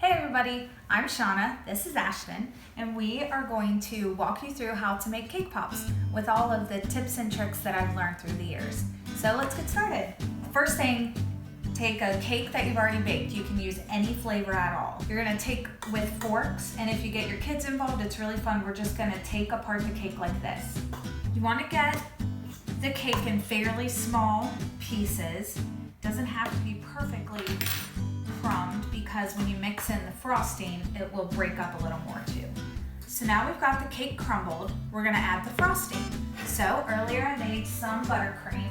Hey everybody, I'm Shawna, this is Ashton, and we are going to walk you through how to make cake pops with all of the tips and tricks that I've learned through the years. So let's get started. First thing, take a cake that you've already baked. You can use any flavor at all. You're gonna take with forks, and if you get your kids involved, it's really fun. We're just gonna take apart the cake like this. You wanna get the cake in fairly small pieces. Doesn't have to be perfectly crumbed because when you mix in the frosting, it will break up a little more too. So now we've got the cake crumbled, we're gonna add the frosting. So earlier I made some buttercream.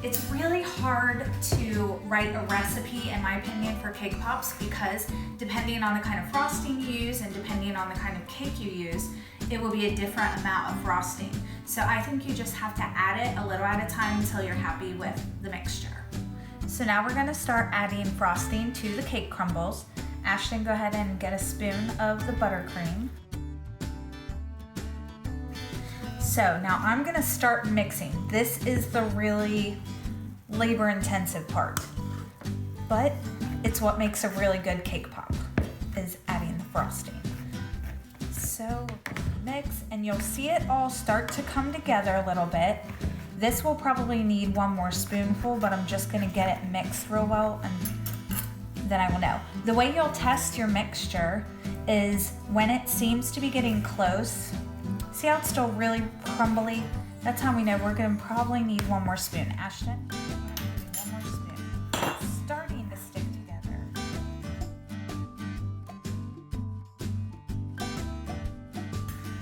It's really hard to write a recipe, in my opinion, for cake pops because depending on the kind of frosting you use and depending on the kind of cake you use, it will be a different amount of frosting. So I think you just have to add it a little at a time until you're happy with the mixture. So now we're gonna start adding frosting to the cake crumbles. Ashton, go ahead and get a spoon of the buttercream. So now I'm gonna start mixing. This is the really labor-intensive part, but it's what makes a really good cake pop, is adding the frosting. So mix, and you'll see it all start to come together a little bit. This will probably need one more spoonful, but I'm just gonna get it mixed real well and then I will know. The way you'll test your mixture is when it seems to be getting close. See how it's still really crumbly? That's how we know we're gonna probably need one more spoon. Ashton, one more spoon. It's starting to stick together.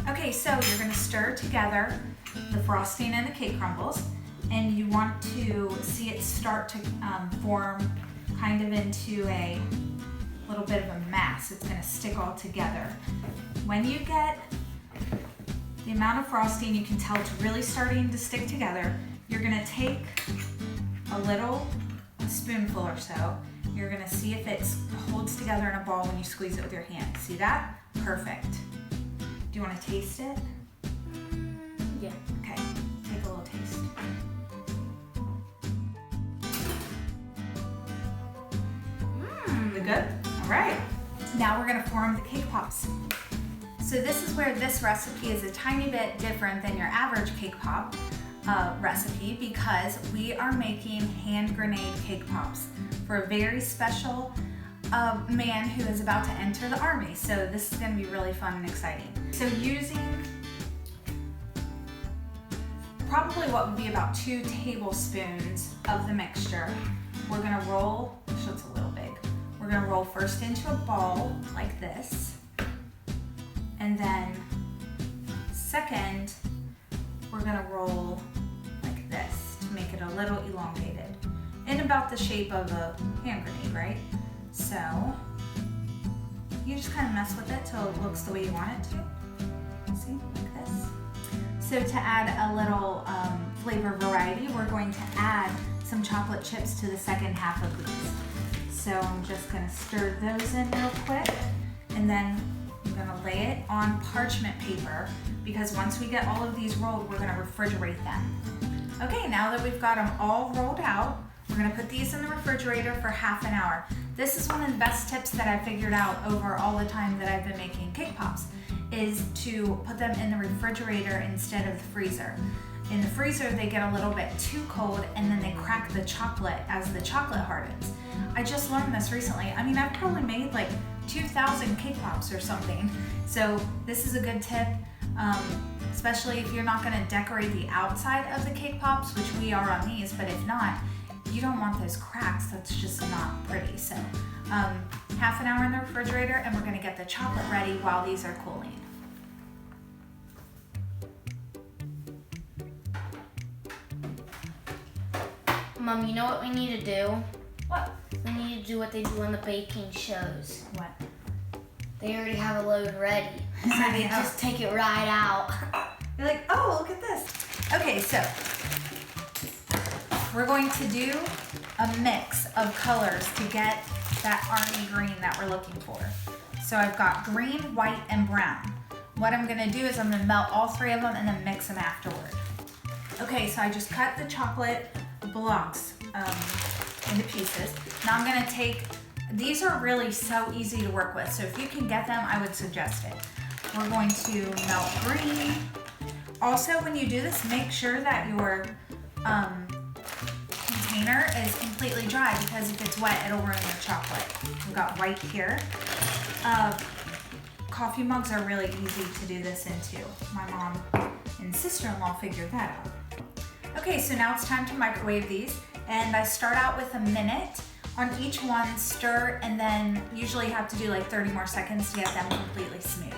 Okay, so you're gonna stir together the frosting and the cake crumbles, and you want to see it start to form kind of into a little bit of a mass. It's gonna stick all together. When you get the amount of frosting, you can tell it's really starting to stick together. You're gonna take a spoonful or so. You're gonna see if it holds together in a ball when you squeeze it with your hand. See that? Perfect. Do you wanna taste it? Yeah. Okay, take a little taste. Is it good? All right. Now we're gonna form the cake pops. So this is where this recipe is a tiny bit different than your average cake pop recipe because we are making hand grenade cake pops for a very special man who is about to enter the army. So this is gonna be really fun and exciting. So using probably what would be about 2 tablespoons of the mixture, we're gonna roll, so it's a little big. We're gonna roll first into a ball like this, and then second, we're gonna roll like this to make it a little elongated, in about the shape of a hand grenade, right? So you just kind of mess with it till it looks the way you want it to. See, like this. So to add a little flavor variety, we're going to add some chocolate chips to the second half of these. So I'm just gonna stir those in real quick, and then I'm gonna lay it on parchment paper because once we get all of these rolled, we're gonna refrigerate them. Okay, now that we've got them all rolled out, we're gonna put these in the refrigerator for half an hour. This is one of the best tips that I figured out over all the time that I've been making cake pops, is to put them in the refrigerator instead of the freezer. In the freezer, they get a little bit too cold and then they crack the chocolate as the chocolate hardens. I just learned this recently. I mean, I've probably made like 2,000 cake pops or something. So this is a good tip, especially if you're not gonna decorate the outside of the cake pops, which we are on these, but if not, you don't want those cracks. That's just not pretty. So half an hour in the refrigerator, and we're gonna get the chocolate ready while these are cooling. Mom, you know what we need to do? What? We need to do what they do on the baking shows. What? They already have a load ready. So they just take it right out. You're like, oh, look at this. Okay, so we're going to do a mix of colors to get that army green that we're looking for. So I've got green, white, and brown. What I'm gonna do is I'm gonna melt all 3 of them and then mix them afterward. Okay, so I just cut the chocolate blocks into pieces. Now I'm gonna take These are really so easy to work with, so if you can get them, I would suggest it. We're going to melt green. Also, when you do this, make sure that your container is completely dry, because if it's wet, it'll ruin your chocolate. We've got white here. Coffee mugs are really easy to do this into. My mom and sister-in-law figured that out. Okay, so now it's time to microwave these, and I start out with a minute on each one, stir, and then usually have to do like 30 more seconds to get them completely smooth.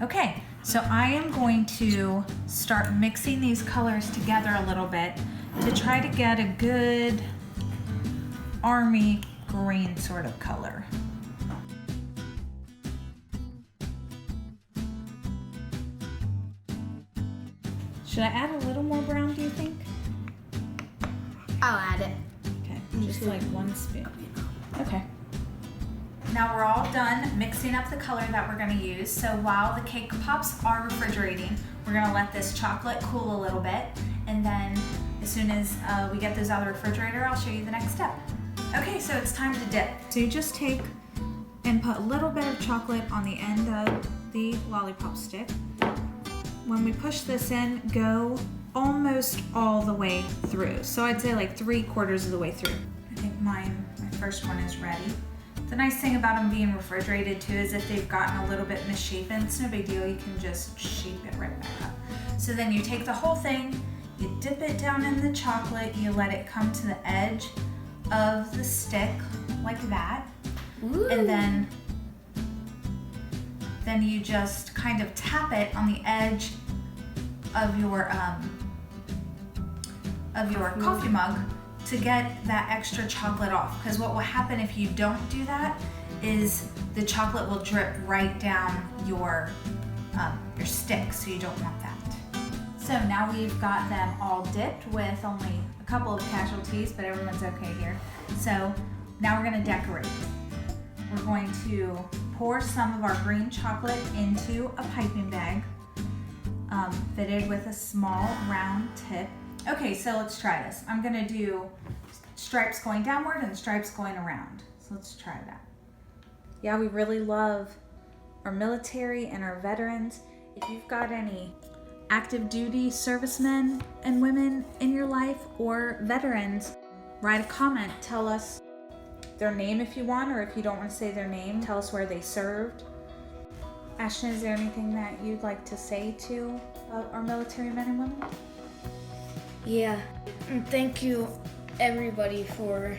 Okay, so I am going to start mixing these colors together a little bit to try to get a good army green sort of color. Should I add a little more brown, do you think? I'll add it. Okay, just like 1 spoon. Okay. Now we're all done mixing up the color that we're going to use. So while the cake pops are refrigerating, we're going to let this chocolate cool a little bit. And then as soon as we get those out of the refrigerator, I'll show you the next step. Okay, so it's time to dip. So you just take and put a little bit of chocolate on the end of the lollipop stick. When we push this in, go almost all the way through. So I'd say like 3/4 of the way through. I think my first one is ready. The nice thing about them being refrigerated too is if they've gotten a little bit misshapen, it's no big deal, you can just shape it right back up. So then you take the whole thing, you dip it down in the chocolate, you let it come to the edge of the stick like that. Ooh. And then you just kind of tap it on the edge of your coffee mug to get that extra chocolate off. Because what will happen if you don't do that is the chocolate will drip right down your stick, so you don't want that. So now we've got them all dipped with only a couple of casualties, but everyone's okay here. So now we're gonna decorate. We're going to pour some of our green chocolate into a piping bag, fitted with a small round tip. Okay, so let's try this. I'm gonna do stripes going downward and stripes going around. So let's try that. Yeah, we really love our military and our veterans. If you've got any active duty servicemen and women in your life or veterans, write a comment. Tell us their name if you want, or if you don't want to say their name, tell us where they served. Ashton, is there anything that you'd like to say to our military men and women? Yeah, and thank you everybody for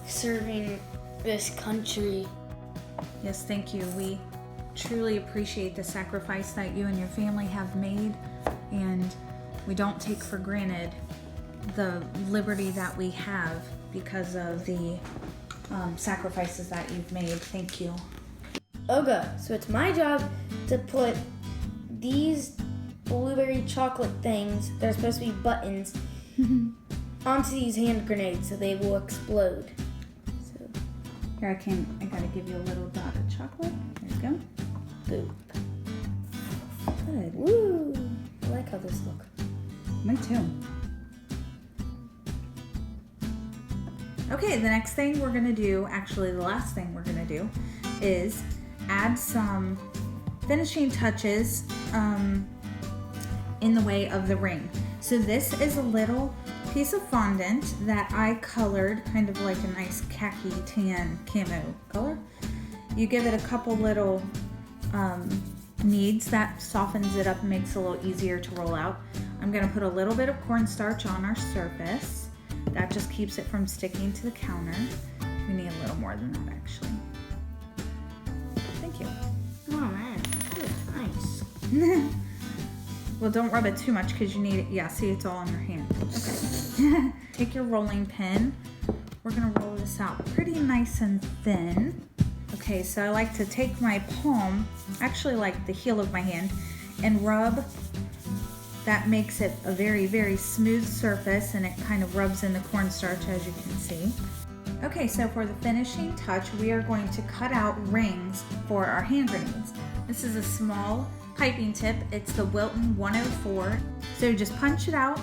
serving this country. Yes, thank you. We truly appreciate the sacrifice that you and your family have made, and we don't take for granted the liberty that we have because of the sacrifices that you've made. Thank you. Okay, so it's my job to put these blueberry chocolate things that are supposed to be buttons onto these hand grenades so they will explode. So here I gotta give you a little dot of chocolate. There you go. Boop. Good. Woo! I like how this looks. Me too. Okay, the next thing we're gonna do, actually the last thing we're gonna do, is add some finishing touches in the way of the ring. So this is a little piece of fondant that I colored kind of like a nice khaki tan camo color. You give it a couple little kneads, that softens it up and makes it a little easier to roll out. I'm gonna put a little bit of cornstarch on our surface. That just keeps it from sticking to the counter. We need a little more than that actually. Thank you. Oh man, this is nice. Well, don't rub it too much because you need it. Yeah, see, it's all on your hand. Okay. Take your rolling pin. We're gonna roll this out pretty nice and thin. Okay, so I like to take my palm, actually like the heel of my hand, and rub That makes it a very, very smooth surface, and it kind of rubs in the cornstarch, as you can see. Okay, so for the finishing touch, we are going to cut out rings for our hand grenades. This is a small piping tip. It's the Wilton 104. So just punch it out.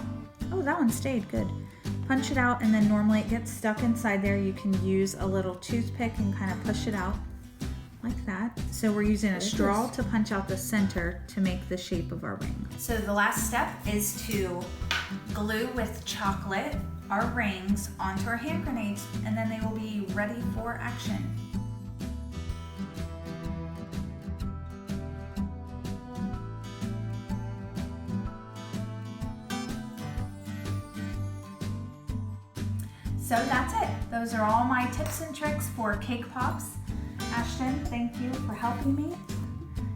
Oh, that one stayed good. Punch it out, and then normally it gets stuck inside there. You can use a little toothpick and kind of push it out like that. So we're using a straw to punch out the center to make the shape of our ring. So the last step is to glue with chocolate our rings onto our hand grenades, and then they will be ready for action. So that's it. Those are all my tips and tricks for cake pops. Ashton, thank you for helping me.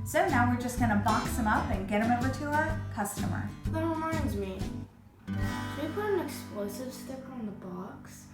So now we're just gonna box them up and get them over to our customer. That reminds me. Should we put an explosive sticker on the box?